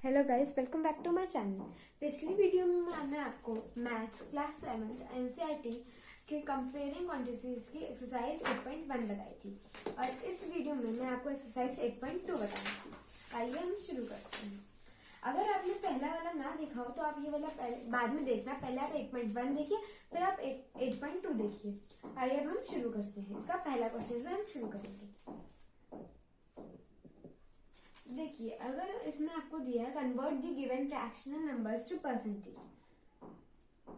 Hello guys, welcome back to my channel. पिछली video में मैंने आपको मैथ्स क्लास 7 एनसीईआरटी के कंपेयरिंग क्वांटिटीज की एक्सरसाइज 8.1 बताई थी और इस वीडियो में मैं आपको एक्सरसाइज 8.2 बताऊंगी। आइए हम शुरू करते हैं। अगर आपने पहला वाला ना देखा हो तो आप ये वाला बाद में देखना। पहले आप 8.1 देखिए, फिर आप 8.2 देखिए। आइए अब हम शुरू करते हैं। इसका पहला क्वेश्चन से हम शुरू करेंगे। देखिए, अगर इसमें आपको दिया है convert the given fractional numbers to percentage.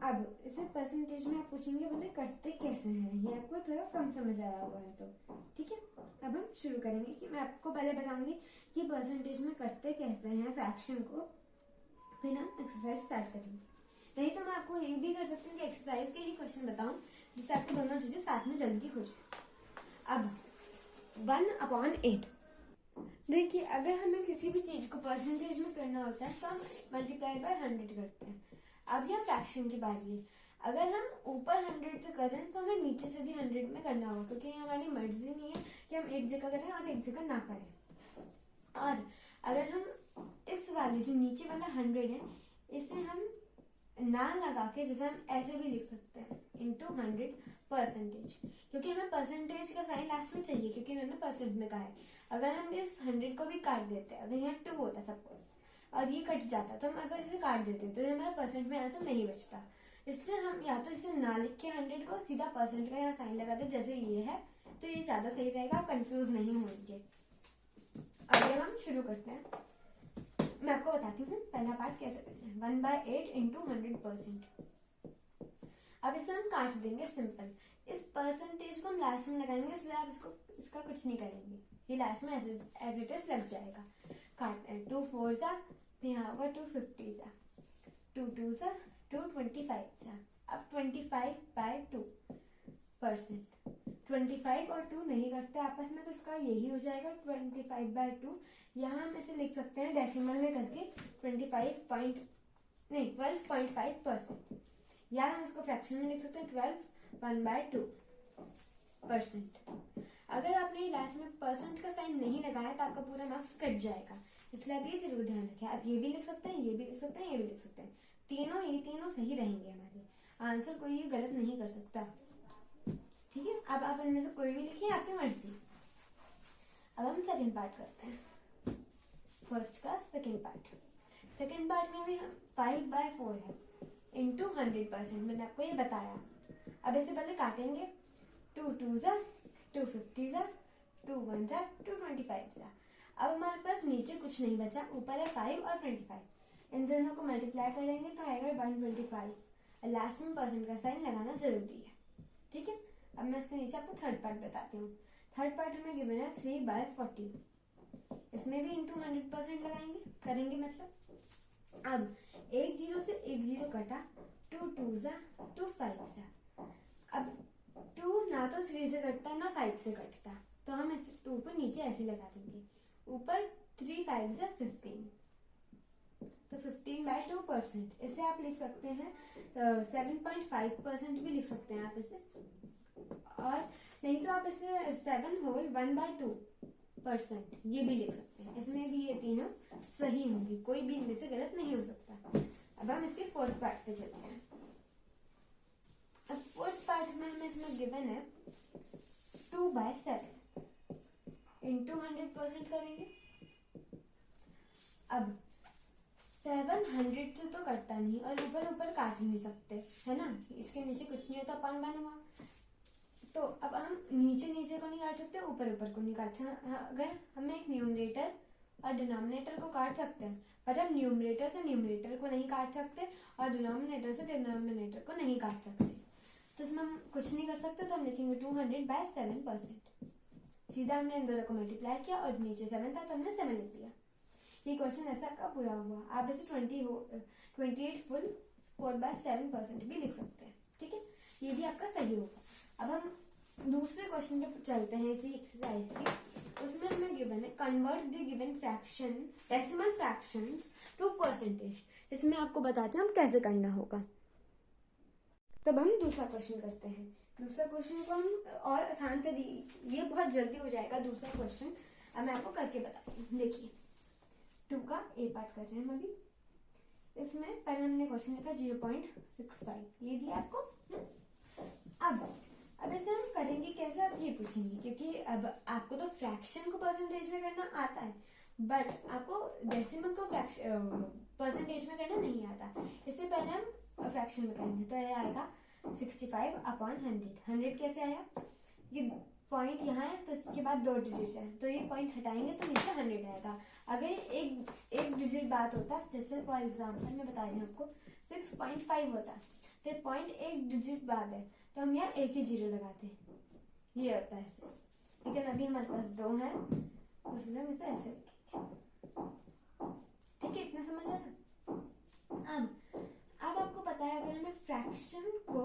अब इसे परसेंटेज में आप पूछेंगे बोले करते कैसे हैं, ये आपको थोड़ा कम समझ आया होगा है तो ठीक है। अब हम शुरू करेंगे कि मैं आपको पहले बताऊंगी कि परसेंटेज में करते कैसे हैं फ्रैक्शन को, फिर हम एक्सरसाइज स्टार्ट करेंगे। नहीं तो मैं आपको ये भी कर सकती हूँ कि एक्सरसाइज के ही क्वेश्चन बताऊं जिससे आपको दोनों चीजें साथ में जल्दी हो जाए। अब 1/8 देखिए, अगर हमें किसी भी चीज को परसेंटेज में करना होता है तो हम मल्टीप्लाई बाय 100 करते हैं। अब यह फ्रैक्शन की बारी है। अगर हम ऊपर 100 से करें तो हमें नीचे से भी 100 में करना होगा, क्योंकि हमारी मर्जी नहीं है कि हम एक जगह करें और एक जगह ना करें। और अगर हम इस वाले जो नीचे वाला 100 है इसे हम ना लगा के जैसे हम ऐसे भी लिख सकते हैं इंटू 100%, क्योंकि हमें परसेंटेज का साइन लास्ट में चाहिए क्योंकि इन्होंने परसेंट में कहा है। अगर हम इस 100 को भी काट देते हैं, अगर यहाँ 2 होता सपोज और ये कट जाता तो हम अगर इसे काट देते तो हमारा परसेंट में आंसर नहीं बचता। इसलिए हम या तो इसे ना लिख के 100 को सीधा परसेंट का यहाँ साइन लगा दे जैसे ये है, तो ये ज्यादा सही रहेगा, कंफ्यूज नहीं होंगे। आगे हम शुरू करते हैं। मैं आपको बताती हूँ पहला पार्ट कैसे करना है। 1/8 इंटू 100%। अब इसे हम काट देंगे सिंपल। इस परसेंटेज को हम लास्ट में लगाएंगे, इसलिए आप इसका कुछ नहीं करेंगे, ये लास्ट में एज इट इज लग जाएगा। काटते हैं 2 4 सा, फिर यहाँ होगा 2 50 सा, 2 2 सा, 2 25 सा। अब 25/2%। 25 और 2 नहीं करते आपस में, तो इसका यही हो जाएगा 25/2। यहाँ हम इसे लिख सकते हैं डेसिमल में करके 12.5%, या हम इसको फ्रैक्शन में लिख सकते हैं 12/2%। अगर आपने लास्ट में परसेंट का साइन नहीं लगाया तो आपका पूरा मार्क्स कट जाएगा, इसलिए आप ये जरूर ध्यान रखें। आप ये भी लिख सकते हैं, ये भी लिख सकते हैं, ये भी लिख सकते हैं। ये तीनों सही रहेंगे, हमारे आंसर कोई ये गलत नहीं कर सकता, ठीक है। अब आप इनमें से कोई भी लिखिए, आपकी मर्जी। अब हम सेकंड पार्ट करते हैं। फर्स्ट का सेकंड पार्ट में भी 5/4 है इंटू 100%। मैंने आपको ये बताया। अब इससे पहले काटेंगे 2 2 सा, 2 50 सा, 2 1 सा, 2 25 सा। अब हमारे पास नीचे कुछ नहीं बचा, ऊपर है 5 और 25। इन दोनों को मल्टीप्लाई करेंगे तो आएगा 125। लास्ट में परसेंट का साइन लगाना जरूरी है, ठीक है। अब मैं इसके नीचे आपको थर्ड पार्ट बताती हूँ। थर्ड पार्ट हमें गिवन है 3/40। इसमें भी इंटू 100% लगाएंगे, करेंगे मतलब। अब एक जीरो से एक जीरो कटा, 2 2 सा, 2 5 सा। अब 2 ना तो 3 से कटता ना 5 से कटता, तो हम इस 2 को नीचे ऐसे लगा देंगे। ऊपर 3 5 सा 15, तो 15/2%। इसे आप लिख सकते हैं 7.5% भी लिख सकते हैं आप इसे, और नहीं तो आप इसे 7 होल 1/2% ये भी लिख सकते हैं। इसमें भी ये तीनों सही होंगी, कोई भी इनमें से गलत नहीं हो सकता। अब हम इसके फोर्थ पार्ट पे चलते हैं। अब फोर्थ पार्ट में हमें इसमें गिवन है 2/7 इंटू 100% करेंगे। अब 7 100 से तो कटता नहीं और ऊपर काट नहीं सकते, है ना। इसके नीचे कुछ नहीं होता, 1 हुआ। तो अब हम नीचे को नहीं काट सकते, ऊपर को नहीं काट सकते। अगर हमें एक न्यूमरेटर और डिनोमिनेटर को काट सकते हैं, पर हम न्यूमरेटर से न्यूमरेटर को नहीं काट सकते और डिनोमिनेटर से डिनोमिनेटर को नहीं काट सकते, तो इसमें हम कुछ नहीं कर सकते। तो हम लिखेंगे 200/7%। सीधा हमने इन दोनों को मल्टीप्लाई किया और नीचे 7 था तो हमने 7 लिख दिया। ये क्वेश्चन ऐसा का पूरा हुआ। आप इसे 28 फुल 4/7% भी लिख सकते हैं, ठीक है। ये भी आपका सही होगा। अब हम दूसरे क्वेश्चन पे चलते हैं इसी एक्सरसाइज की। उसमें हमें गिवन है convert the given fraction decimal fractions to percentage. इसमें आपको बताते हैं हम कैसे करना होगा। तब हम दूसरा क्वेश्चन करते हैं। दूसरा क्वेश्चन को हम और आसान ये बहुत जल्दी हो जाएगा दूसरा क्वेश्चन। अब मैं आपको करके बताती हूँ। देखिए, 2 का ए पार्ट कर रहे हैं हम अभी। इसमें पहले हमने क्वेश्चन लिखा 0.65, ये दिया आपको। अब इसे हम करेंगे कैसे, आप ये पूछेंगे, क्योंकि अब आपको तो फ्रैक्शन को परसेंटेज में करना आता है, बट आपको डेसिमल को परसेंटेज में करना नहीं आता। इससे पहले हम फ्रैक्शन में करेंगे, तो ये आएगा 65/100। 100 कैसे आया, ये पॉइंट यहाँ है तो इसके बाद 2 डिजिट है, तो ये पॉइंट हटाएंगे तो नीचे 100 आएगा। अगर एक डिजिट बात होता, जैसे फॉर एग्जांपल मैं बता रही हूँ आपको 6.5 होता, तो ये पॉइंट एक डिजिट बाद है, तो हम यहाँ एक ही जीरो लगाते, ये होता है ऐसे। लेकिन अभी हमारे पास 2 है, इसलिए हम इसे ऐसे लिखेंगे। ठीक है, इतना समझ आया। अब आपको पता है, अगर हमें फ्रैक्शन को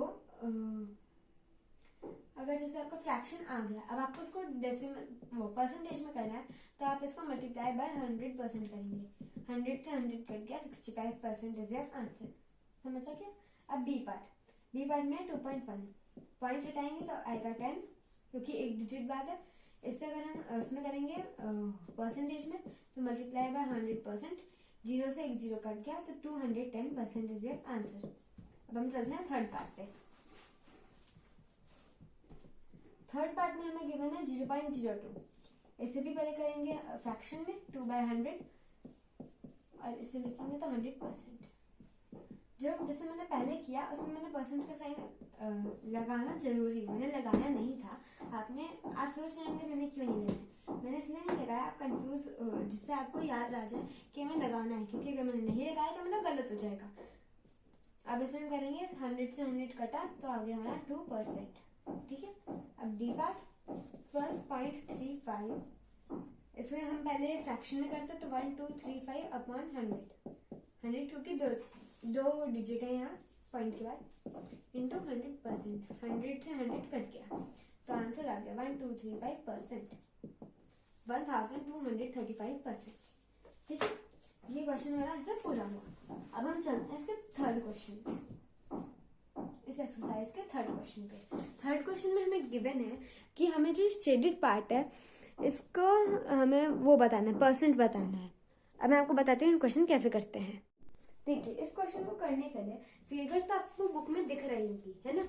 अगर जैसे आपका फ्रैक्शन आ गया, अब आपको इसको डेसिमल वो परसेंटेज में करना है, तो आप इसको मल्टीप्लाई बाय 100% करेंगे। 100 से 100 कट गया, 65% इज योर आंसर। समझा क्या? अब बी पार्ट में 2.1 पॉइंट हटाएंगे तो आएगा 10, क्योंकि एक डिजिट बाद है। इससे अगर हम उसमें करेंगे परसेंटेज में, तो मल्टीप्लाई बाय 100%, 0 से एक 0 कट गया, तो 210% इज योर आंसर। अब हम चलते हैं थर्ड पार्ट पे। थर्ड पार्ट में हमें गिवन है 0.02। इसे भी पहले करेंगे फ्रैक्शन में 2/100, और इसे लिखेंगे तो 100%। जो जैसे मैंने पहले किया उसमें मैंने परसेंट का साइन लगाना जरूरी है, मैंने लगाया नहीं था। आप सोच रहे होंगे मैंने क्यों नहीं लगाया, मैंने इसलिए नहीं लगाया, आप कंफ्यूज जिससे आपको याद आ जाए कि हमें लगाना है, क्योंकि अगर मैंने नहीं लगाया तो मेरा गलत हो जाएगा। अब इसे हम करेंगे 100 से 100 कटा, तो आ गया हमारा 2%। ठीक है, अब डी पार्ट 12.35, इसमें हम पहले फ्रैक्शन में करते तो 1235/100, 100 क्योंकि दो डिजिट है यहाँ पॉइंट के बाद, इंटू 100%। 100 से 100 कट गया, तो आंसर आ गया 1235%, 1235%। ठीक है, ये क्वेश्चन हमारा ऐसे पूरा हुआ। अब हम चलते हैं इसके थर्ड क्वेश्चन पे, इस एक्सरसाइज के थर्ड क्वेश्चन पे। थर्ड क्वेश्चन में हमें गिवन है कि हमें जो शेडेड पार्ट है इसको हमें वो बताना है, परसेंट बताना है। अब मैं आपको बताती हूँ क्वेश्चन कैसे करते हैं। देखिए, इस क्वेश्चन को करने के लिए फिगर तो आपको बुक में दिख रही होगी, है ना।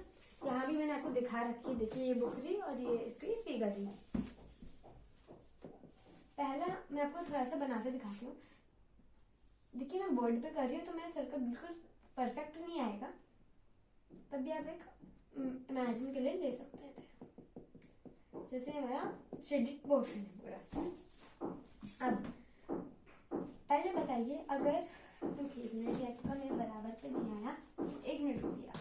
यहाँ भी मैंने आपको दिखा रखी है, देखिए ये बुक रही और ये इसकी फिगर रही। पहला मैं आपको थोड़ा सा बनाते दिखाती हूँ। देखिए मैं बोर्ड पे कर रही हूँ तो मेरा सर्कल बिल्कुल परफेक्ट नहीं आएगा, तब भी आप एक इमेजिन के लिए ले सकते थे। जैसे हमारा शेडेड पोर्शन है पूरा। अब पहले बताइए, अगर तो 1 मिनट आपका मेरे बराबर पे नहीं आया, 1 मिनट हो गया।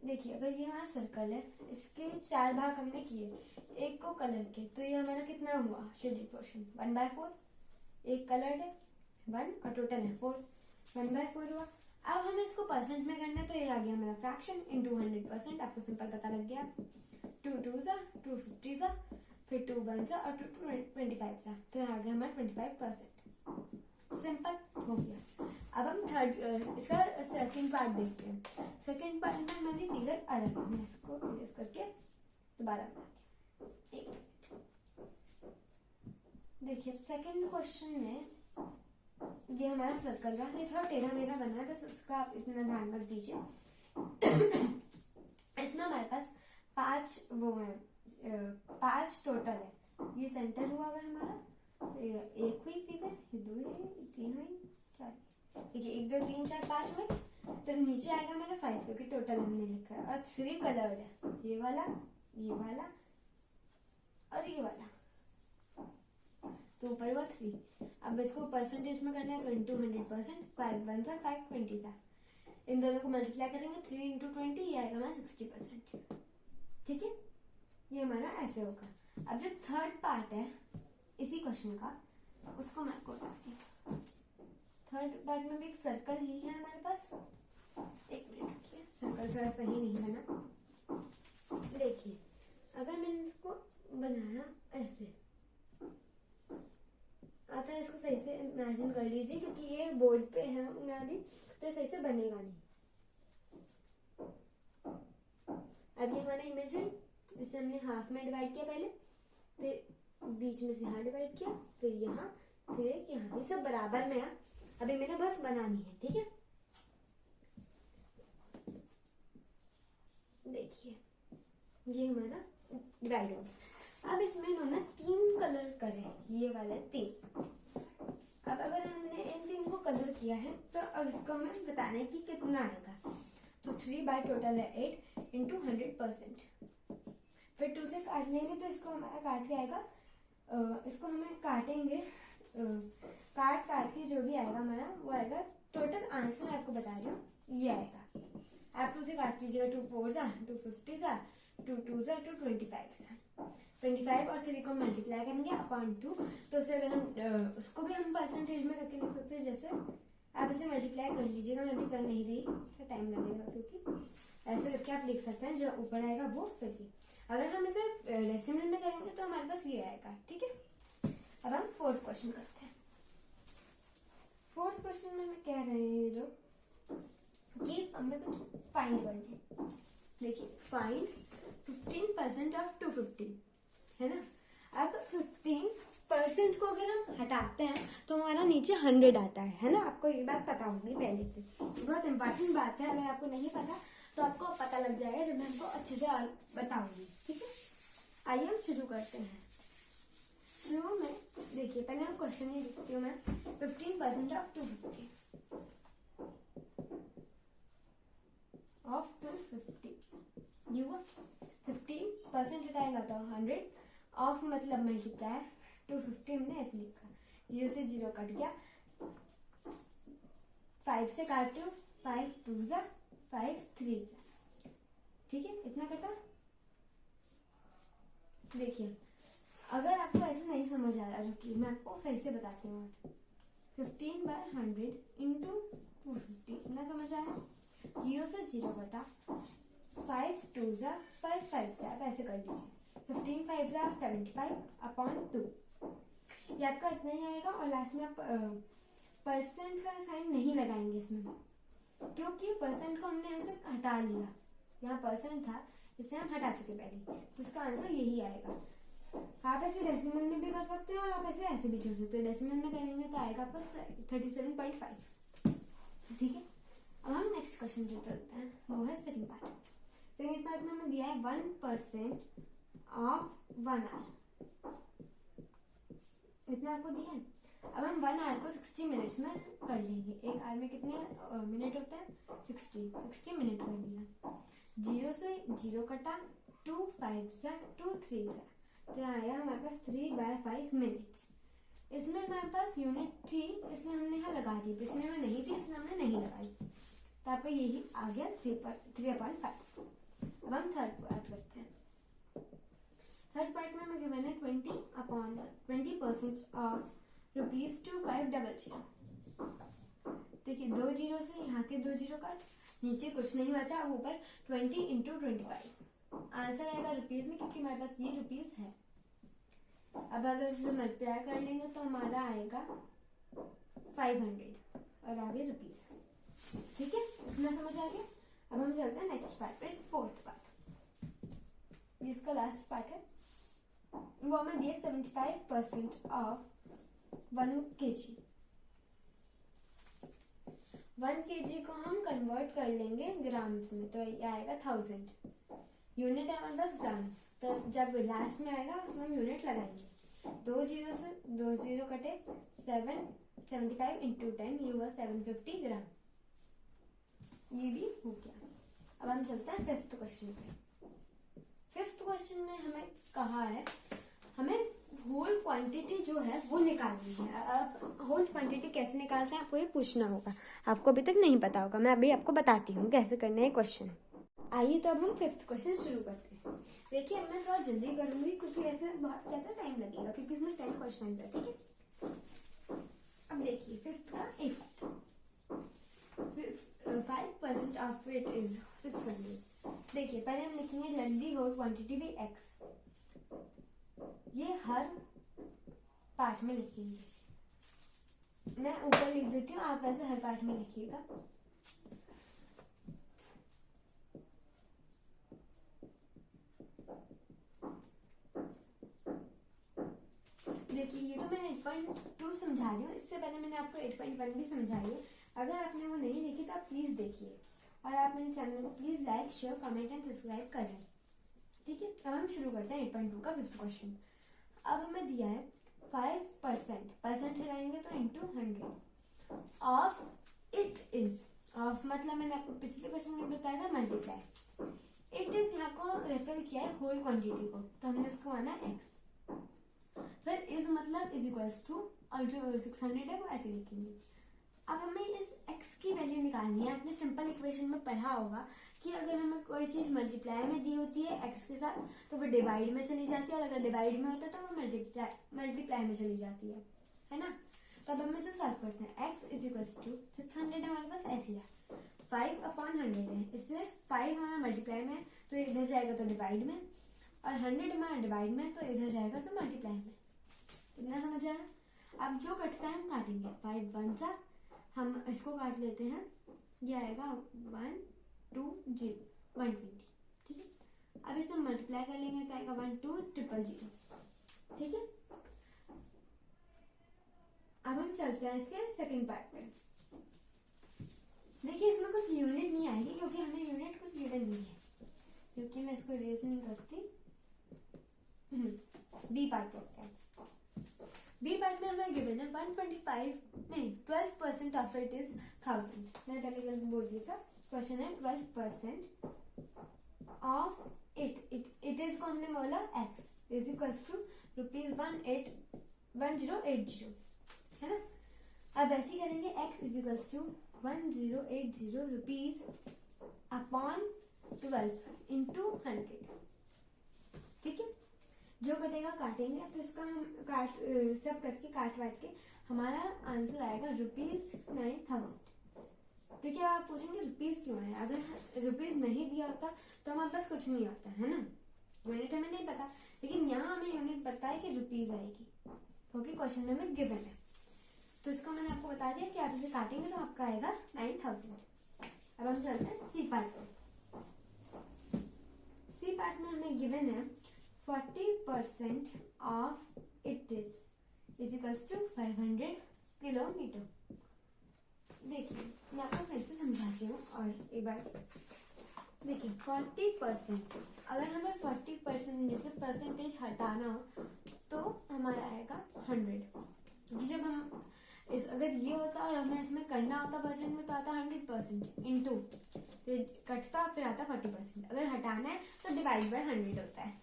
देखिए अगर ये हमारा सर्कल है, इसके 4 भाग हमने किए, एक को कलर के, तो ये हमारा कितना हुआ शेडेड पोर्शन 1/4। एक कलर्ड है 1 और टोटल है 4, 1/4 हुआ। अब हमें इसको परसेंट में करना है, तो ये आ गया हमारा फ्रैक्शन इंटू 100%। आपको सिंपल पता लग गया, 2 2 सा 250 सा, फिर 2 1 सा और 2 25 सा, तो यहाँ आ गया हमारा 25%। सिंपल हो गया। अब हम थर्ड इसका सेकंड पार्ट देखते हैं। सेकंड पार्ट में हमारी फिगर अलग है, मैं इसको इरेज करके दोबारा बनाती हूँ। देखिए सेकंड क्वेश्चन में ये हमारा सर्कल रहा, ये थोड़ा टेढ़ा मेढ़ा बना है, बस उसका आप इतना ध्यान रख दीजिए। इसमें हमारे पास 5 टोटल है। ये सेंटर हुआ अगर हमारा, एक हुई फिगर, ये 2 हुई, 3 हुई, 4, देखिए 1 2 3 4 5 हुए, तो नीचे आएगा मेरा 5 क्योंकि टोटल हमने लिखा है। और 3 कलर्ड है, ये वाला और ये वाला, तो ऊपर हुआ 3। अब इसको परसेंटेज में करना है तो इंटू 100%, 5 1 सा 5 20 सा, इन दोनों को मल्टीप्लाई करेंगे 3 इंटू 20, ये आएगा हमारा 60%। ठीक है, ये हमारा ऐसे होगा। अब जो थर्ड पार्ट है इसी क्वेश्चन का, उसको मैं आपको बताती हूँ। थर्ड पार्ट में भी एक सर्कल ही है हमारे पास, एक मिनट रुकिए, सर्कल थोड़ा सही नहीं बना। देखिए अगर मैंने इसको बनाया ऐसे, आता है, इसको सही से इमेजिन कर लीजिए, क्योंकि ये बोर्ड पे है मैं अभी, तो सही से बनेगा नहीं। अब ये हमारा इमेजिन, इसे हमने हाफ में डिवाइड किया पहले, फिर बीच में से यहाँ डिवाइड किया, फिर यहाँ, फिर यहाँ ये सब बराबर में है, अभी मेरे बस बनानी है, ठीक है। देखिए ये हमारा डिवाइड हो। अब इसमें इन्होंने 3 कलर करे, ये वाले 3। अब अगर हमने इन 3 को कलर किया है तो अब इसको हमें बताना है कि कितना आएगा। तो 3 बाय टोटल है 8 इंटू 100%। फिर 2 से काट लेंगे तो इसको हमारा काट के आएगा, इसको हमें काटेंगे, काट के जो भी आएगा हमारा वो आएगा। टोटल आंसर आपको बता रही हूँ ये आएगा। आप 2 से काट लीजिएगा, 2 4 सा 2 50 सा 2 2 सा 2 25 सा। 25 और 3 को मल्टीप्लाई करेंगे अपॉन 2, तो उसे अगर हम उसको भी हम परसेंटेज में करके लिख सकते हैं। जैसे आप इसे मल्टीप्लाई कर लीजिएगा, मैं भी कर नहीं रही, टाइम लगेगा क्योंकि ऐसे करके आप लिख सकते हैं। जो ऊपर आएगा वो फिर अगर हम इसे डेसिमल में करेंगे तो हमारे पास ये आएगा, ठीक है। अब हम 4th क्वेश्चन करते हैं। 4th क्वेश्चन में हमें कह रहे हैं जो कि हमें कुछ फाइंड करना है। देखिए फाइंड 15% ऑफ 250, है ना। अब 15% को अगर हम हटाते हैं तो हमारा नीचे 100 आता है ना। आपको ये बात पता होगी पहले से, बहुत इंपॉर्टेंट बात है। अगर आपको नहीं पता तो आपको पता लग जाएगा जब मैं आपको अच्छे से बताऊंगी, ठीक है। आइए हम शुरू करते हैं। शुरू में देखिए पहले हम क्वेश्चन ही लिखती हूँ मैं। 15% ऑफ 250 ये हुआ। 15% हटाएगा तो 100 ऑफ मतलब मल्टीप्लाई 250 हमने ऐसे लिखा। 0 से 0 कट गया, 5 से काटते हो, 5 2 जा 5 3 जा, ठीक है। इतना कटा। देखिए अगर आपको ऐसे नहीं समझ आ रहा, रुकिए मैं आपको सही से बताती हूँ। 15 बाय 100 इंटू 250 इतना समझ आया। 0 से 0 कटा, 5 2 जा 5 5 जा, आप ऐसे कर लीजिए। 15 5 जा 75 अपॉन 2, ये आपका इतना ही आएगा। और लास्ट में आप परसेंट का साइन नहीं लगाएंगे इसमें, क्योंकि परसेंट को हमने ऐसे हटा लिया। यहाँ परसेंट था, इसे हम हटा चुके पहले, तो इसका आंसर यही आएगा। आप ऐसे डेसिमल में भी कर सकते हो और आप ऐसे भी छोड़ सकते हो। डेसिमल में करेंगे तो आएगा आपको 37.5, ठीक है। अब हम नेक्स्ट क्वेश्चन जो चलते हैं वो है सेकंड पार्ट। सेकंड पार्ट में हमें दिया है 1% ऑफ 1 आवर, इतना आपको दिया है। अब हम 1 आवर को 60 मिनट्स में कर लेंगे। एक आवर में कितने मिनट होते हैं? 60 मिनट कर लिया। 0 से 0 कटा, 2 5 जा 2 3 जा, तो आएगा हमारे पास 3 बाय 5 मिनट्स। इसमें हमारे पास यूनिट थी, इसमें हमने यहाँ लगा दी। पिछले में नहीं थी इसमें हमने नहीं लगाई, तो आपका यही आ गया 3/5। अब हम थर्ड पार्ट करते हैं। थर्ड पार्ट में हमें गिवन है 20% ऑफ ₹2500। देखिए 2 जीरो से यहाँ के 2 जीरो काट, नीचे कुछ नहीं बचा, ऊपर 20 इंटू 25 आंसर आएगा रुपीज में, क्योंकि हमारे पास ये रुपीज है। अब अगर इसे मल्टीप्लाई कर लेंगे तो हमारा आएगा 500 और आगे रुपीज, ठीक है। इतना समझ आ गया। अब हम चलते हैं नेक्स्ट पार्ट पे, 4th पार्ट, जिसका लास्ट पार्ट है। वो हमें दिए 75% ऑफ 1 kg। 1 kg को हम कन्वर्ट कर लेंगे ग्राम्स में, तो ये आएगा 1000। यूनिट है हमारे पास ग्राम्स, तो जब लास्ट में आएगा उसमें हम यूनिट लगाएंगे। 2 जीरो से 2 जीरो कटे, 75 इंटू 10, ये हुआ 750 ग्राम। ये भी हो गया। अब हम चलते हैं 5th क्वेश्चन पे। 5th क्वेश्चन में हमें कहा है हमें होल क्वांटिटी जो है वो निकालनी है। अब होल क्वांटिटी कैसे निकालते हैं आपको ये पूछना होगा, आपको अभी तक नहीं पता होगा। मैं अभी आपको बताती हूँ कैसे करना है क्वेश्चन। आइए तो अब हम 5th क्वेश्चन शुरू करते हैं। देखिए मैं थोड़ा जल्दी करूंगी क्योंकि ऐसे बहुत ज्यादा टाइम लगेगा, क्योंकि इसमें 10 क्वेश्चन है, ठीक है। अब देखिए 5th का एक 5% ऑफ इट इज 600। देखिए पहले हम लिखेंगे let whole quantity be x, ये हर पार्ट में लिखेंगे। मैं ऊपर लिख देती हूँ, आप ऐसे हर पार्ट में लिखिएगा। देखिए ये तो मैंने 8.2 समझा रही हूँ, इससे पहले मैंने आपको 8.1 भी समझाई है। अगर आपने वो नहीं देखी तो आप प्लीज देखिए, और आप मेरे चैनल को please like, share, comment and subscribe करें। ठीक है, अब हम शुरू करते हैं 8.2 का 5th क्वेश्चन। अब हमें दिया है 5%, परसेंट लगाएंगे तो into 100 of it is, of मतलब मैंने आपको पिछले क्वेश्चन में बताया था मल्टीप्लाई, इट इज यहाँ को रेफर किया है होल क्वांटिटी को, तो हमने उसको माना एक्स, फिर इज मतलब इज इक्वल्स टू, और जो 600 है वो ऐसे लिखेंगे। अब हमें इस x की वैल्यू निकालनी है। आपने सिंपल इक्वेशन में पढ़ा होगा कि अगर हमें कोई चीज मल्टीप्लाई में दी होती है x के साथ तो वो डिवाइड में चली जाती है, और अगर डिवाइड में होता है तो वो मल्टीप्लाई में चली जाती है ना। तो अब हम इसे सॉल्व करते हैं। x इज इक्वल्स टू 600 हमारे पास ऐसे है, 5/100 है, इससे 5 हमारा मल्टीप्लाई में तो इधर जाएगा तो डिवाइड में, और 100 हमारा डिवाइड में तो इधर जाएगा तो मल्टीप्लाई में। इतना समझ आया। अब जो कटता है हम काटेंगे, 5 1 सा, हम इसको काट लेते हैं, ये आएगा 1 2 0 120। ठीक है, अब इसे मल्टीप्लाई कर लेंगे तो आएगा 1 2 0 0। ठीक है, अब हम चलते हैं इसके सेकंड पार्ट पे। देखिए इसमें कुछ यूनिट नहीं आएगी क्योंकि हमें यूनिट कुछ गिवन नहीं है, क्योंकि मैं इसको रेज नहीं करती। बी पार्ट देखते हैं। बी पार्ट में हमें गिवन है 125 नहीं 12% ऑफ इट इज 1000। मैंने पहले गलत बोल दिया था, क्वेश्चन है 12% ऑफ इट इज को हमने बोला x इज इक्वल्स टू ₹1080 है ना। अब ऐसे करेंगे, x is equals to 1080 rupees upon 12 into 100। ठीक है, जो कटेगा काटेंगे, तो इसका हम सब करके काट वाट के हमारा आंसर आएगा ₹9,000। देखिए आप पूछेंगे रुपीज क्यों है, अगर रुपीज नहीं दिया होता तो हमारे पास कुछ नहीं होता है ना, यूनिट हमें नहीं पता, लेकिन यहाँ हमें यूनिट पता है कि रुपीज आएगी क्योंकि क्वेश्चन में हमें गिवन है। तो इसको मैंने आपको बता दिया कि आप इसे काटेंगे तो आपका आएगा 9000। अब हम चलते हैं सी पार्ट में। सी पार्ट में हमें गिवन है 40% of it is equals to 500 kilometre. देखिए मैं आपको सही से समझाती हूँ, और एक बार देखिए 40%, अगर हमें 40% जैसे परसेंटेज हटाना हो तो हमारा आएगा 100। जब हम अगर ये होता और हमें इसमें करना होता परसेंट में तो आता 100% इंटू, तो कटता फिर आता 40%। अगर हटाना है तो डिवाइड बाय 100 होता है।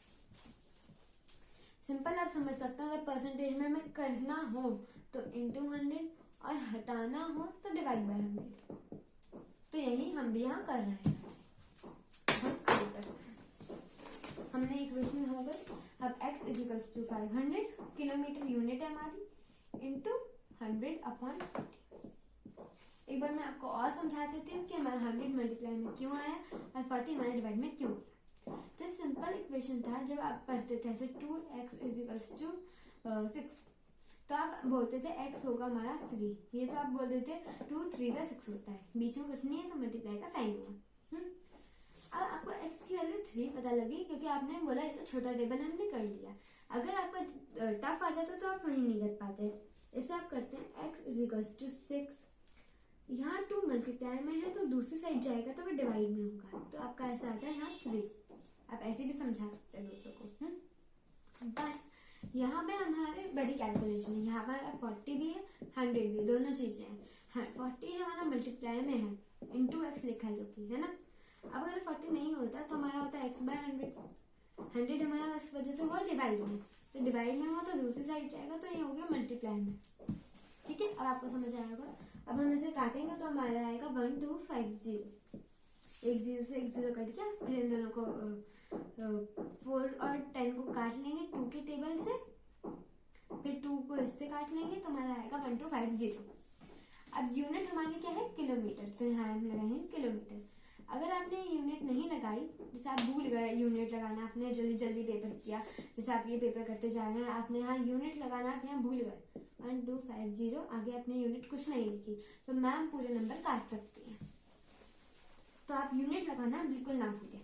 सिंपल आप समझ सकते हैं, अगर परसेंटेज में हमें करना हो तो इंटू 100 और हटाना हो तो डिवाइड बाय 100। तो यही हम भी यहाँ कर रहे हैं। हम आगे कर सकते हैं, हमने इक्वेशन हो गई। अब x is equals to 500 kilometre unit है हमारी, इंटू 100 अपॉन 40। एक बार मैं आपको और समझा देती हूँ कि हमारा 100 मल्टीप्लाई में क्यों आया और 40 हमारे डिवाइड में क्यों किया। तो सिंपल इक्वेशन था, जब आप पढ़ते थे ऐसे 2x इज इक्वल्स टू 6, तो आप बोलते थे x होगा हमारा 3, ये तो आप बोल देते 2 3 जा 6 होता है, बीच में कुछ नहीं है तो मल्टीप्लाई का साइन हुआ। अब आपको x की वैल्यू 3 पता लगी क्योंकि आपने बोला ये तो छोटा टेबल हमने कर लिया। अगर आपको टफ आ जाता तो आप वही नहीं कर पाते, इससे आप करते हैं x इज इक्वल्स टू 6, यहाँ 2 मल्टीप्लाई में है तो दूसरी साइड जाएगा तो वो डिवाइड में होगा, तो आपका ऐसा आता है यहाँ 3। आप ऐसे भी समझा सकते हैं दूसरों को। बट यहाँ पे हमारे बड़ी कैलकुलेशन है, यहाँ हमारा 40 भी है 100 भी, दोनों चीजें हैं। 40 हमारा मल्टीप्लाई में है, इंटू x लिखा है क्योंकि, है ना। अब अगर 40 नहीं होता तो हमारा होता है x बाय 100 हमारा इस वजह से हुआ डिवाइड में, तो डिवाइड में हुआ तो दूसरी साइड जाएगा तो ये हो गया मल्टीप्लाई में। ठीक है, अब आपको समझ आया होगा। अब हम इसे काटेंगे तो हमारा आएगा 1250, एक 0 से एक 0 कट गया, फिर इन दोनों को 4 और 10 को काट लेंगे 2 के टेबल से, फिर 2 को इससे काट लेंगे तो हमारा आएगा 1250। अब यूनिट हमारी क्या है, किलोमीटर, तो यहाँ हम लगाएंगे किलोमीटर। अगर आपने यूनिट नहीं लगाई, जैसे आप भूल गए यूनिट लगाना, आपने जल्दी जल्दी पेपर किया, जैसे आप ये पेपर करते जा रहे हैं, आपने यहाँ यूनिट लगाना आप यहाँ भूल गए 1250, आगे आपने यूनिट कुछ नहीं लिखी तो मैम पूरे नंबर काट सकती है, तो आप यूनिट लगाना बिल्कुल ना भूलें।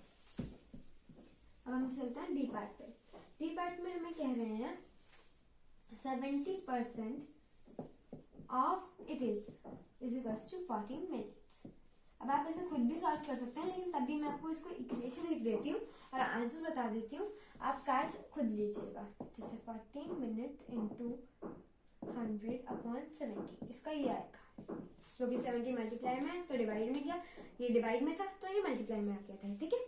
अब हम चलते हैं डी पार्ट पे। डी पार्ट में हमें कह रहे हैं 70% of it is equals to 14 minutes. अब आप इसे खुद भी सॉल्व कर सकते हैं, लेकिन तभी मैं आपको इसको इक्वेशन लिख देती हूँ और आंसर बता देती हूँ, आप काट खुद लीजिएगा। जैसे 14 मिनट इंटू 100/70, इसका ये आएगा, क्योंकि 70 मल्टीप्लाई में है तो डिवाइड में गया, ये डिवाइड में था तो ये मल्टीप्लाई में आ गया था, ठीक है।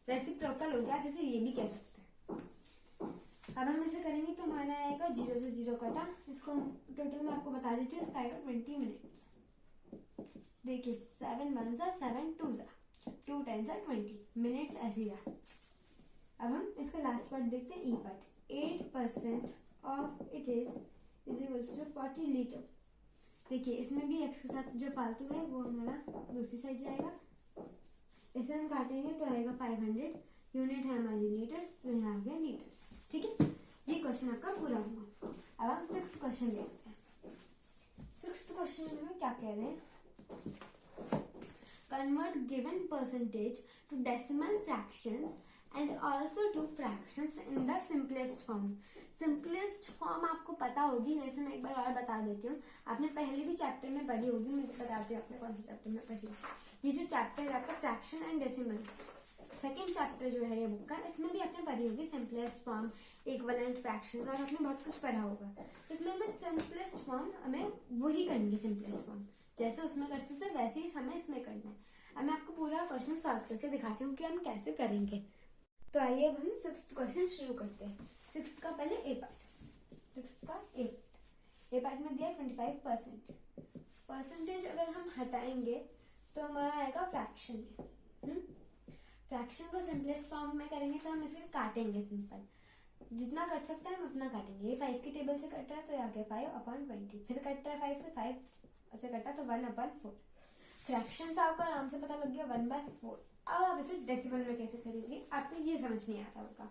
रेसिप्रोकल हो गया, आप इसे ये भी कह सकते हैं। अब हम इसे करेंगे तो हमारा आएगा 0 से 0 कटा, इसको टोटल मैं आपको बता देती हूँ, इसका आएगा 20 मिनट्स। देखिए 7 1 सा 7 2 सा 2 10 सा 20 मिनट्स ऐसे ही रहा। अब हम इसका लास्ट पार्ट देखते हैं, E part. 8% of it is equals to 40 litre. देखिए इसमें भी एक्स के साथ जो फालतू है वो हमारा दूसरी साइड जाएगा, इसे हम काटेंगे तो आएगा 500, यूनिट है हमारी लीटर्स, तो यहाँ आ गया लीटर्स, ठीक है। ये क्वेश्चन आपका पूरा हुआ। अब हम 6th क्वेश्चन देखते हैं। 6th क्वेश्चन में क्या कह रहे हैं, convert given percentage to decimal fractions and also to fractions in the simplest form। simplest form आपको पता होगी, वैसे मैं एक बार और बता देती हूँ, आपने पहले भी चैप्टर में पढ़ी होगी, मैं बताती हूँ आपने कौन से चैप्टर में पढ़ी। ये जो चैप्टर है आपका fraction and decimals, second chapter जो है ये बुक का, इसमें भी आपने पढ़ी होगी सिंपलेस्ट फॉर्म, इक्विवेलेंट फ्रैक्शंस, और आपने बहुत कुछ पढ़ा होगा। तो इसमें हमें सिंपलेस्ट फॉर्म, हमें वही करनी है, सिंपलेस्ट फॉर्म जैसे उसमें करते थे वैसे ही हमें इसमें करना है। अब मैं आपको पूरा क्वेश्चन सॉल्व करके दिखाती हूँ कि हम कैसे करेंगे। तो आइए अब हम 6th क्वेश्चन शुरू करते हैं। 6th का पहले ए पार्ट। 6th का ए पार्ट में दिया 25%। परसेंटेज अगर हम हटाएंगे तो हमारा आएगा फ्रैक्शन में। फ्रैक्शन को सिंपलेस्ट फॉर्म में करेंगे तो हम इसे काटेंगे, सिंपल जितना कट सकता है हम उतना काटेंगे। ये 5 की टेबल से कट रहा है तो यहाँ के 5/20, फिर कट रहा है 5 से, 5 ऐसे कटा तो 1/4। फ्रैक्शन तो आपको आराम से पता लग गया 1/4। अब आप इसे डेसिमल में कैसे करेंगे, आपको ये समझ नहीं आता होगा।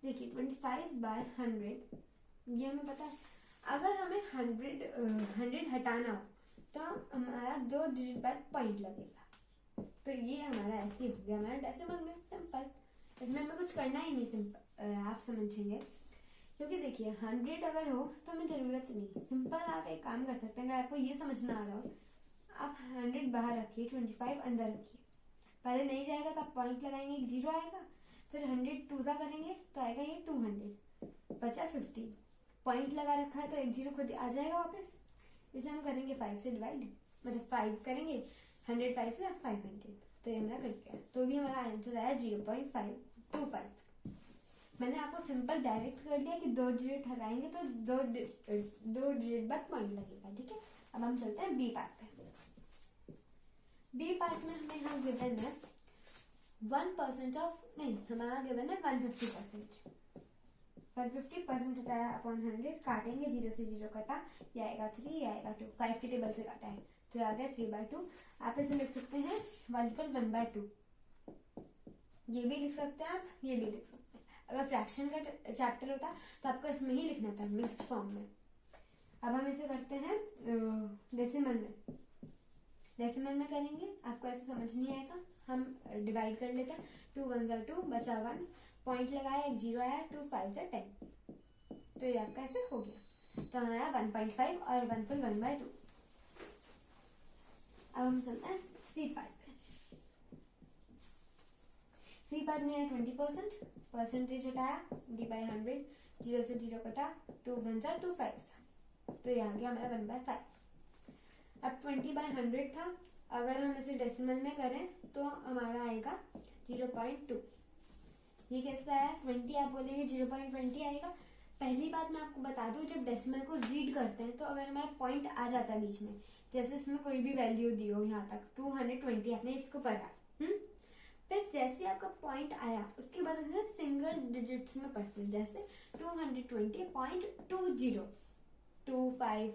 देखिए 25/100 ये हमें पता है, अगर हमें 100 हटाना हो तो हमारा 2 डिजिट बाद पॉइंट लगेगा, तो ये हमारा ऐसे हो गया हमारा डेसिमल में, सिंपल। इसमें हमें कुछ करना ही नहीं, सिंपल आप समझेंगे। क्योंकि देखिए 100 अगर हो तो हमें जरूरत नहीं, सिंपल आप एक काम कर सकते हैं, अगर आपको ये समझना आ रहा हो, आप 100 बाहर रखिए, 25 अंदर रखिए, पहले नहीं जाएगा तो आप पॉइंट लगाएंगे, एक 0 आएगा, फिर 100 2 करेंगे तो आएगा ये 200, बचा 15, पॉइंट लगा रखा है तो एक 0 खुद आ जाएगा वापस। इसे हम करेंगे 5 से डिवाइड, मतलब 5 करेंगे 105 से 500, तो ये हमारा कट गया, तो भी हमारा आंसर आया 0.525। मैंने आपको सिंपल डायरेक्ट कर दिया कि 2 डिजिट हटाएंगे तो 2 डिजिट बाद पॉइंट लगेगा, ठीक है। अब हम चलते हैं बी पार्ट पे। बी पार्ट में हमें यहाँ गिवन है 1% ऑफ, नहीं हमारा गिवन है 150%। 150% हटाया अपॉन 100, काटेंगे 0 से 0 कटा, ये आएगा 3, ये आएगा 2, 5 की टेबल से काटा है तो आ गया 3/2। आप इसे लिख सकते हैं 1/2, ये भी लिख सकते हैं आप, ये भी लिख सकते हैं। अगर फ्रैक्शन का चैप्टर होता तो आपको इसमें ही लिखना था, मिक्स्ड फॉर्म में। अब हम इसे करते हैं डेसिमल में। डेसिमल में करेंगे, आपको ऐसे समझ नहीं आएगा, हम डिवाइड कर लेते हैं। 2 1 2 बचा 1, पॉइंट लगाया, एक 0 आया, 2 5 से 10, तो ये आपका ऐसे हो गया। तो हमारा 1.5 और 1/2। अब हम चलते हैं सी पार्ट पे। सी पार्ट में है 20%, परसेंटेज हटाया, d/100, 0 से 0 कटा, 2 1 2 5, तो ये आ गया हमारा 1/5। अब 20/100 था, अगर हम इसे डेसिमल में करें तो हमारा आएगा 0.2। ये कैसे आया, 20 आप बोलेंगे 0.20 आएगा। पहली बात मैं आपको बता दूं, जब डेसिमल को रीड करते हैं तो अगर हमारा पॉइंट आ जाता है बीच में, जैसे इसमें कोई भी वैल्यू दी हो, यहाँ तक 220 आपने इसको पढ़ा, फिर जैसे आपका पॉइंट आया उसके बाद इसे सिंगल डिजिट्स में पढ़ते हैं, जैसे 220.20, 2 5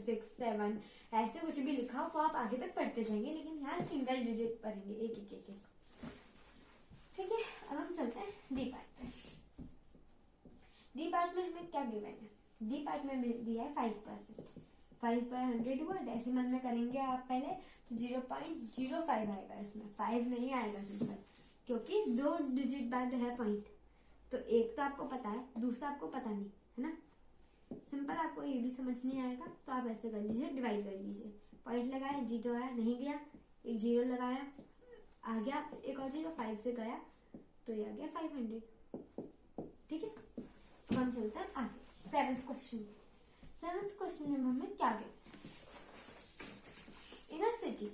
6 7 ऐसे कुछ भी लिखा हो तो आप आगे तक पढ़ते जाएंगे, लेकिन यहाँ सिंगल डिजिट पढ़ेंगे, एक एक एक एक, ठीक है। अब हम चलते हैं डी पार्ट पे। डी पार्ट में हमें क्या गिवन है, डी पार्ट में दिया है 5%। 5/100 हुआ, डेसिमल में करेंगे आप पहले तो 0.05 आएगा, इसमें 5 नहीं आएगा सिंपल, क्योंकि 2 डिजिट बाद है पॉइंट, तो एक तो आपको पता है, दूसरा आपको पता नहीं है ना। सिंपल, आपको ये भी समझ नहीं आएगा तो आप ऐसे कर लीजिए, डिवाइड कर लीजिए। पॉइंट लगाया, जीरो आया, नहीं गया, एक जीरो लगाया, आ गया एक और जीरो, 5 से गया तो ये आ गया 500। ठीक है, तो हम चलते हैं आगे 7th क्वेश्चन। 7th क्वेश्चन में हमें क्या कहते हैं, in a city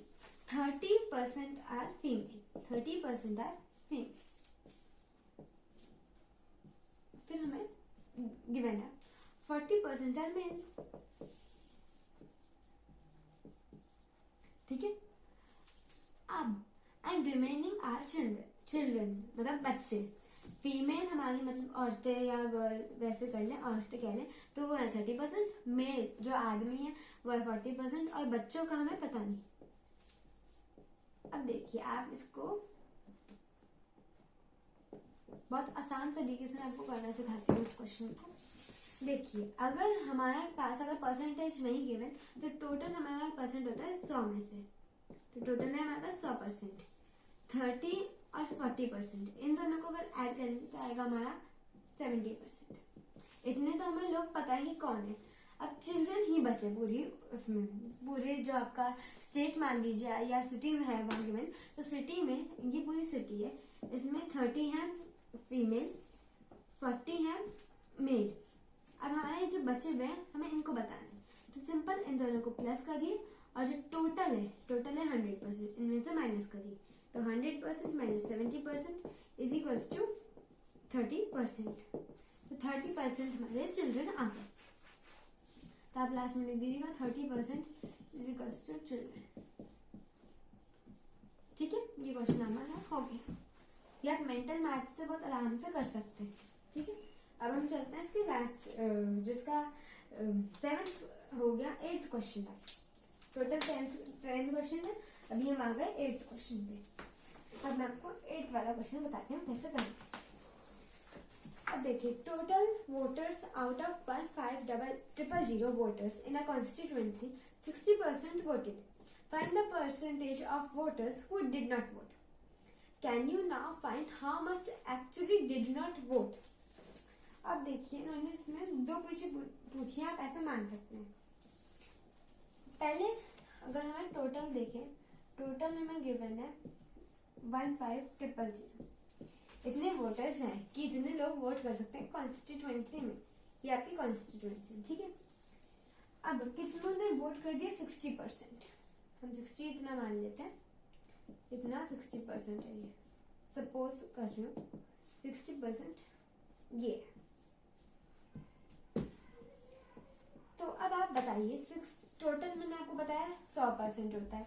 30% are female, 30% are female. फिर हमें गिवन है 40% आर मेल्स। ठीक है, अब and remaining are children, children मतलब बच्चे, फीमेल हमारी मतलब औरतें या गर्ल वैसे कर लें, औरतें कह लें, तो वो है 30%, मेल जो आदमी है वो है 40%, और बच्चों का हमें पता नहीं। अब देखिए, आप इसको बहुत आसान तरीके से मैं आपको करना सिखाती हूँ इस क्वेश्चन को। देखिए, अगर हमारे पास अगर परसेंटेज नहीं गिवन तो टोटल हमारा परसेंट होता है 100 में से, तो टोटल है हमारे पास 100%, 30 और 40%, इन दोनों को अगर ऐड करेंगे तो आएगा हमारा 70%। इतने तो हमें लोग पता ही कौन है। अब चिल्ड्रन ही बचे पूरी उसमें, पूरे जो आपका स्टेट मान लीजिए या सिटी में है वहां गिवन, तो सिटी में ये पूरी सिटी है, इसमें 30 है फीमेल, 40 है मेल। अब हमारे जो बचे हुए हैं हमें इनको बताना है, तो सिंपल इन दोनों को प्लस करिए और जो टोटल है 100%, इनमें से माइनस करिए, तो 100% माइनस 70% इज इक्वल्स टू 30%। तो 30% हमारे चिल्ड्रन आ गए, तो आप लास्ट में लिख दीजिएगा 30% इज इक्वल्स टू चिल्ड्रन। ठीक है, ये क्वेश्चन हमारा हो गया, या आप मेंटल मैथ से बहुत आराम से कर सकते हैं। ठीक है, अब हम चलते हैं इसके लास्ट, जिसका 7th हो गया, 8th क्वेश्चन है। टोटल 10 क्वेश्चन है, अभी हम आ गए 8th क्वेश्चन पे। अब मैं आपको 8th वाला क्वेश्चन बताती हूँ कैसे करें। अब देखिए, total voters out of 1500 voters in a constituency 60% voted, find the percentage of voters who did not vote. Can you now find how much actually did not vote. अब देखिए, इन्होंने इसमें दो पूछी, आप ऐसे मान सकते हैं। पहले अगर हमें टोटल देखें, टोटल हमें गिवन है 1500, इतने वोटर्स हैं कि इतने लोग वोट कर सकते हैं कॉन्स्टिट्यूएंसी में, ये आपकी कॉन्स्टिट्यूएंसी। ठीक है, अब कितनों ने वोट कर दिया 60%, हम 60 इतना मान लेते हैं, इतना 60% है, ये सपोज कर रही हूँ 60% ये। तो अब आप बताइए, टोटल मैंने आपको बताया 100% होता है,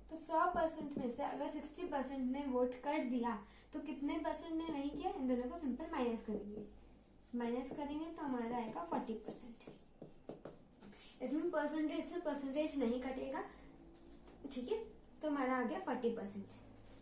तो 100% में से अगर 60% ने वोट कर दिया तो कितने परसेंट ने नहीं किया, इन दोनों को सिंपल माइनस करेंगे, माइनस करेंगे तो हमारा आएगा 40%। इसमें परसेंटेज से परसेंटेज नहीं कटेगा। ठीक है, तो हमारा आ गया 40%।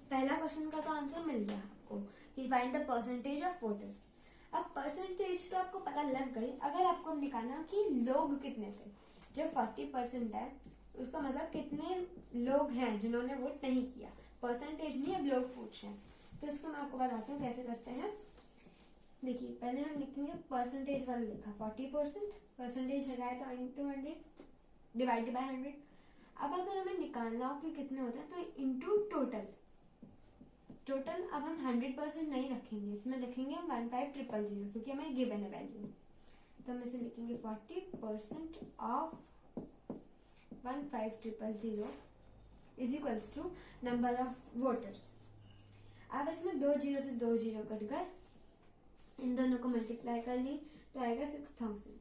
पहला क्वेश्चन का तो आंसर मिल गया आपको कि find the percentage of voters. अब परसेंटेज तो आपको पता लग गई, अगर आपको निकालना कि लोग कितने थे, जो 40% है उसका मतलब कितने लोग हैं जिन्होंने वोट नहीं किया, परसेंटेज नहीं, अब लोग पूछ रहे हैं। तो इसको मैं आपको बताती हूँ कैसे करते हैं। देखिए, पहले हम लिखेंगे परसेंटेज वाला लिखा 40%, परसेंटेज लगाए तो इंटू 100 डिवाइड बाय 100। अब अगर हमें निकालना हो कि कितने होते हैं तो इंटू टोटल। टोटल अब हम 100% नहीं रखेंगे, इसमें लिखेंगे 1500 क्योंकि हमें गिवन है वैल्यू, तो हम इसे लिखेंगे 40% of 1500 is equals to number of voters. अब इसमें 2 जीरो से 2 जीरो कट गए, इन दोनों को मल्टीप्लाई कर ली तो आएगा 6000।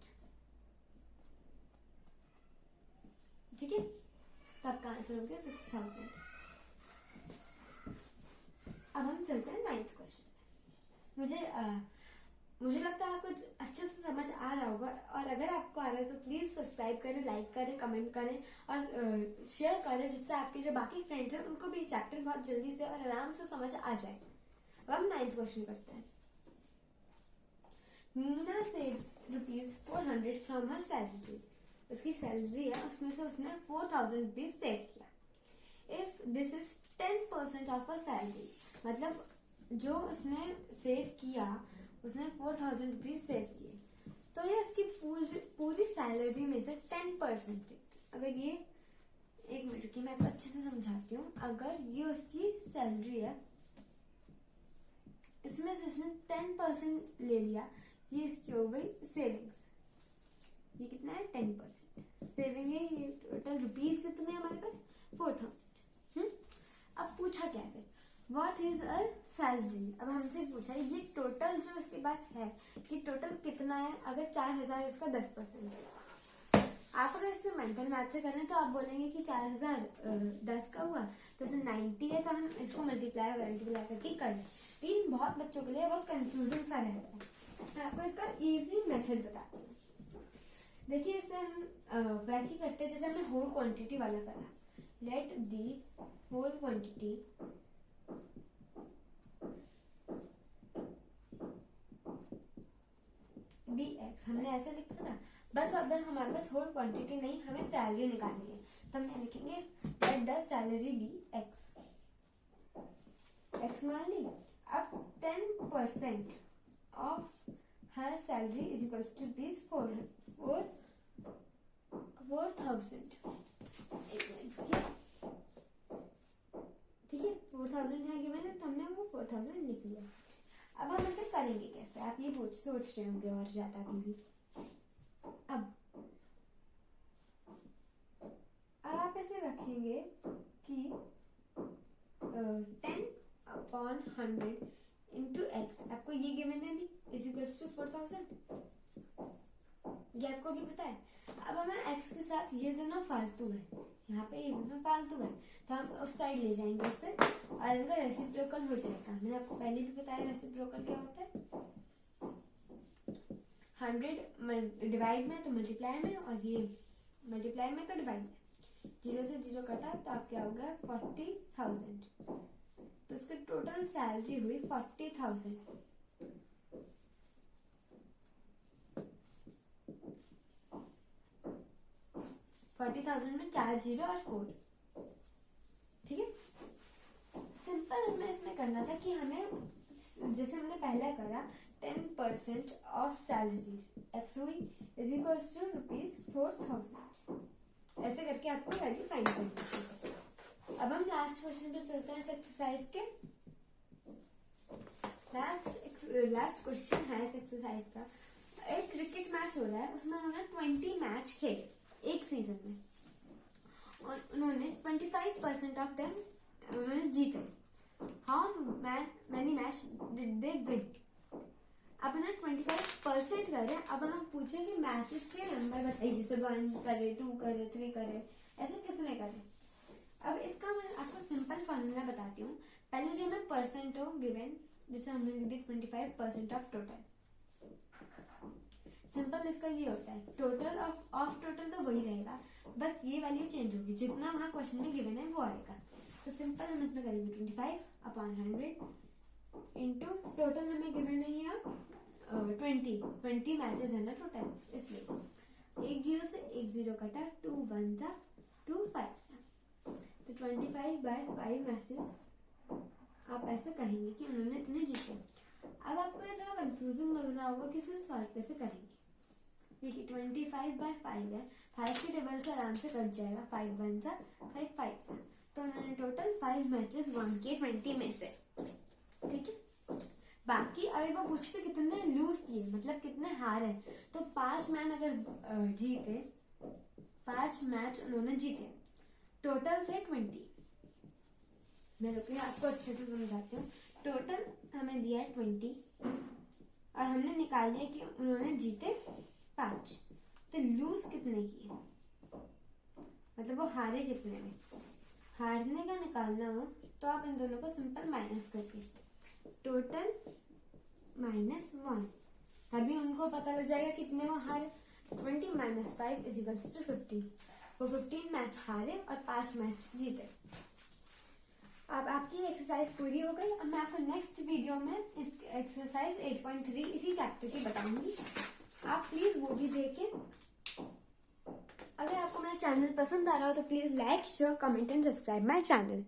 ठीक है, तो आपका आंसर हो गया 6000। अब हम चलते हैं 9th क्वेश्चन। मुझे लगता है आपको अच्छे से समझ आ रहा होगा, और अगर आपको आ रहा है तो प्लीज सब्सक्राइब करें, लाइक करें, कमेंट करें और शेयर करें, जिससे आपके जो बाकी फ्रेंड्स हैं उनको भी चैप्टर बहुत जल्दी से और आराम से समझ आ जाए। अब हम 9th क्वेश्चन करते हैं। Meena saves ₹400 from her salary. उसकी सैलरी है, उसमें से उसने 4000 रुपीज सेव किया। If this is 10% of a salary, मतलब जो उसने सेव किया, उसने 4000 रुपीज सेव किए, तो ये इसकी पूरी सैलरी में से 10%, अगर ये, एक मिनट की मैं आपको अच्छे से समझाती हूँ। अगर ये उसकी सैलरी है, इसमें से इसने 10% ले लिया, ये इसकी हो गई सेविंग्स। ये कितना है? 10% सेविंग है। ये टोटल रुपीज कितने हैं हमारे पास? 4000। अब पूछा क्या है, व्हाट इज अ सैलरी। अब हमसे पूछा है ये टोटल जो इसके पास है, कि टोटल कितना है। अगर 4000 उसका 10% है, आप अगर इससे मेंटल मैथ से करें तो आप बोलेंगे कि 4000 10 का हुआ, तो इसे 90 है, तो हम इसको मल्टीप्लाई करके कर लें। लेकिन बहुत बच्चों के लिए बहुत कंफ्यूजिंग सा रहता है। मैं आपको इसका इजी मेथड बताती हूँ। देखिए, इसे हम वैसे ही करते हैं जैसे हमने होल क्वांटिटी वाला करा। Let the whole quantity be X, हमने ऐसे लिखा था। बस अब हमारे पास होल क्वांटिटी नहीं, हमें सैलरी निकालनी है, तो हम लिखेंगे let the salary be X. X मान ली। अब 10% of her salary is equals to rupees 4000। ठीक है, 4000 है गिवन है, तो हमने वो 4000 लिख लिया। अब हम इसे करेंगे कैसे, आप ये सोच रहे होंगे और ज्यादा भी। अब आप ऐसे रखेंगे कि 10/100 इंटू एक्स, आपको ये गिवन है नहीं, इज इक्वल्स टू 4000, ये आपको भी पता है। अब हमें एक्स के साथ ये दोनों फालतू है, यहाँ पे ये दोनों फालतू है, तो हम उस साइड ले जाएंगे उससे, और इनका रेसिप्रोकल हो जाएगा। मैंने आपको पहले भी बताया रेसिप्रोकल क्या होता है। 100 डिवाइड में तो मल्टीप्लाई में, और ये मल्टीप्लाई में तो डिवाइड में। 0 से 0 कटा तो आप क्या होगा? 40,000। तो इसकी टोटल सैलरी हुई 40,000। 40,000 में 4 0 और 4। ठीक है, सिंपल हमें इसमें करना था कि हमें, जैसे हमने पहले करा, 10% ऑफ सैलरी एक्स हुई इज इक्वल्स टू रुपीज 4000। ऐसे करके आपको वैल्यू फाइंड करनी है। अब हम लास्ट क्वेश्चन पे चलते हैं इस एक्सरसाइज के। लास्ट क्वेश्चन है इस एक्सरसाइज का। एक क्रिकेट मैच हो रहा है, उसमें उन्होंने 20 मैच खेले एक सीजन में, और उन्होंने 25% ऑफ देम उन्होंने जीते। How many match did they win. अब उन्होंने 25% करे। अब हम पूछेंगे मैचेस के नंबर बताइए, जैसे 1 करे, 2 करे, 3 करे, ऐसे कितने करे। अब इसका मैं आपको सिंपल फॉर्मूला बताती हूँ। पहले जो हमें परसेंट हो गिवन, जैसे हमने लिख दी 25% ऑफ टोटल। सिंपल इसका ये होता है, टोटल ऑफ टोटल तो वही रहेगा, बस ये वैल्यू चेंज होगी, जितना वहाँ क्वेश्चन में गिवन है वो आएगा। तो सिंपल हम इसमें करेंगे 25/100 इंटू टोटल हमें गिवन है यहाँ 20 मैचेस है ना टोटल, इसलिए 1 0 से 1 0 कटा, 2 1 जा 2 5 सा, तो 25/5 मैचेस आप ऐसे कहेंगे कि उन्होंने इतने जीते। अब आपको ये थोड़ा कंफ्यूजिंग लग रहा होगा कि इसे सॉल्व कैसे करेंगे। देखिए 25/5 है, 5 के टेबल से आराम से कट जाएगा, 5 1 जा 5 5 जा, तो उन्होंने टोटल 5 मैचेस 1 के 20 में से। ठीक है, बाकी अगर वो पूछते कितने लूज किए, मतलब कितने हारे, तो 5 मैच अगर जीते, 5 मैच उन्होंने जीते, टोटल थे 20। मैं रुकिए आपको अच्छे से समझाती हूँ। टोटल हमें दिया है 20, और हमने निकाल लिया कि उन्होंने जीते 5, तो लूज कितने किए, मतलब वो हारे कितने में। हारने का निकालना हो तो आप इन दोनों को सिंपल माइनस करके, टोटल -1, तभी उनको पता लग जाएगा कितने वो हारे। 20 - 5 इज इक्वल्स टू 15। वो 15 मैच हारे और 5 मैच जीते। अब आपकी एक्सरसाइज पूरी हो गई। अब मैं आपको नेक्स्ट वीडियो में इस एक्सरसाइज 8.3 इसी चैप्टर की बताऊंगी, आप प्लीज वो भी देखें। अगर आपको मेरा चैनल पसंद आ रहा हो तो please like, share, comment and subscribe my channel.